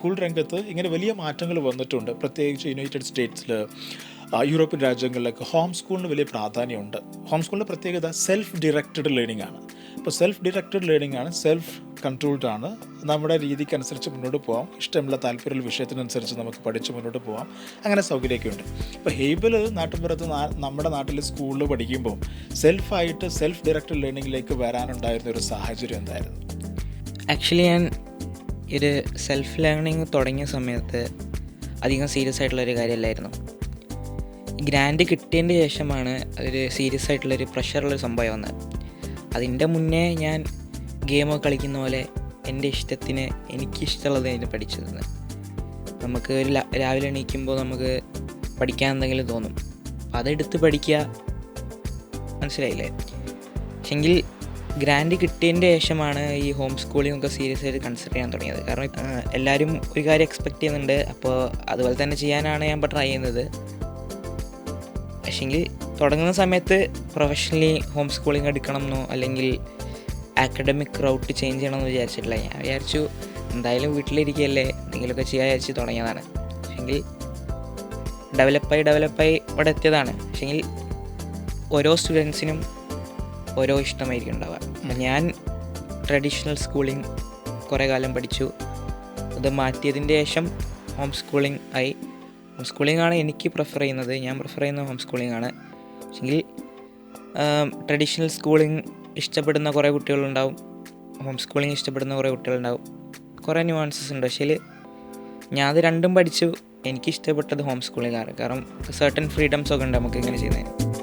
School രംഗത്ത് ഇങ്ങനെ വലിയ മാറ്റങ്ങൾ വന്നിട്ടുണ്ട്. പ്രത്യേകിച്ച് യുണൈറ്റഡ് സ്റ്റേറ്റ്സിൽ, യൂറോപ്യൻ രാജ്യങ്ങളിലൊക്കെ ഹോം സ്കൂളിന് വലിയ പ്രാധാന്യമുണ്ട്. ഹോം സ്കൂളിൻ്റെ പ്രത്യേകത സെൽഫ് ഡിറക്റ്റഡ് ലേണിംഗ് ആണ്. ഇപ്പോൾ സെൽഫ് ഡിറക്റ്റഡ് ലേണിംഗ് ആണ്, സെൽഫ് കൺട്രോൾഡ് ആണ്. നമ്മുടെ രീതിക്കനുസരിച്ച് മുന്നോട്ട് പോകാം, ഇഷ്ടമുള്ള താല്പര്യമുള്ള വിഷയത്തിനനുസരിച്ച് നമുക്ക് പഠിച്ച് മുന്നോട്ട് പോകാം, അങ്ങനെ സൗകര്യമൊക്കെ ഉണ്ട്. ഇപ്പോൾ ഹേബിൾ നാട്ടിൻപുറത്ത് നമ്മുടെ നാട്ടിൽ സ്കൂളിൽ പഠിക്കുമ്പോൾ സെൽഫ് ഡയറക്റ്റഡ് ലേണിങ്ങിലേക്ക് വരാനുണ്ടായിരുന്ന ഒരു സാഹചര്യം എന്തായിരുന്നു? ആക്ച്വലി ഞാൻ ഒരു സെൽഫ് ലേണിംഗ് തുടങ്ങിയ സമയത്ത് അധികം സീരിയസ് ആയിട്ടുള്ളൊരു കാര്യമല്ലായിരുന്നു. ഗ്രാൻഡ് കിട്ടിയതിൻ്റെ ശേഷമാണ് അതൊരു സീരിയസ് ആയിട്ടുള്ളൊരു പ്രഷറുള്ളൊരു സംഭവം വന്നത്. അതിൻ്റെ മുന്നേ ഞാൻ ഗെയിമൊക്കെ കളിക്കുന്ന പോലെ എൻ്റെ ഇഷ്ടത്തിന് എനിക്കിഷ്ടമുള്ളത് അതിന് പഠിച്ചതെന്ന്. നമുക്ക് ഒരു രാവിലെ എണീക്കുമ്പോൾ നമുക്ക് പഠിക്കാൻ എന്തെങ്കിലും തോന്നും, അതെടുത്ത് പഠിക്കുക, മനസ്സിലായില്ലേ? പക്ഷെങ്കിൽ ഗ്രാൻഡ് കിട്ടിയതിൻ്റെ ശേഷമാണ് ഈ ഹോം സ്കൂളിംഗ് ഒക്കെ സീരിയസ് ആയിട്ട് കൺസിഡർ ചെയ്യാൻ തുടങ്ങിയത്. കാരണം എല്ലാവരും ഒരു കാര്യം എക്സ്പെക്റ്റ് ചെയ്യുന്നുണ്ട്, അപ്പോൾ അതുപോലെ തന്നെ ചെയ്യാനാണ് ഞാൻ ഇപ്പോൾ ട്രൈ ചെയ്യുന്നത്. പക്ഷെങ്കിൽ തുടങ്ങുന്ന സമയത്ത് പ്രൊഫഷണലി ഹോം സ്കൂളിംഗ് എടുക്കണമെന്നോ അല്ലെങ്കിൽ ആക്കഡമിക് റൗട്ട് ചേഞ്ച് ചെയ്യണമെന്ന് വിചാരിച്ചിട്ടില്ല. ഞാൻ വിചാരിച്ചു എന്തായാലും വീട്ടിലിരിക്കുകയല്ലേ, എന്തെങ്കിലുമൊക്കെ ചെയ്യാൻ വിചാരിച്ച് തുടങ്ങിയതാണ്. പക്ഷെങ്കിൽ ഡെവലപ്പായി ഇവിടെ എത്തിയതാണ്. പക്ഷെങ്കിൽ ഓരോ സ്റ്റുഡൻസിനും ഓരോ ഇഷ്ടമായിരിക്കും ഉണ്ടാവുക. ഞാൻ ട്രഡീഷണൽ സ്കൂളിംഗ് കുറേ കാലം പഠിച്ചു. അത് മാറ്റിയതിൻ്റെ ശേഷം ഹോം സ്കൂളിംഗ് ആയി. ഹോം സ്കൂളിംഗ് ആണ് എനിക്ക് പ്രിഫർ ചെയ്യുന്നത്. ഞാൻ പ്രിഫർ ചെയ്യുന്നത് ഹോം സ്കൂളിംഗ് ആണ്. പക്ഷെങ്കിൽ ട്രഡീഷണൽ സ്കൂളിംഗ് ഇഷ്ടപ്പെടുന്ന കുറേ കുട്ടികളുണ്ടാവും, ഹോം സ്കൂളിംഗ് ഇഷ്ടപ്പെടുന്ന കുറേ കുട്ടികളുണ്ടാവും. കുറേ ന്യൂവാൻസസ് ഉണ്ട്. പക്ഷേ ഞാൻ അത് രണ്ടും പഠിച്ചു. എനിക്കിഷ്ടപ്പെട്ടത് ഹോം സ്കൂളിംഗ് ആണ്. കാരണം സർട്ടൻ ഫ്രീഡംസ് ഒക്കെ ഉണ്ട് നമുക്ക് ഇങ്ങനെ ചെയ്യുന്നതിന്.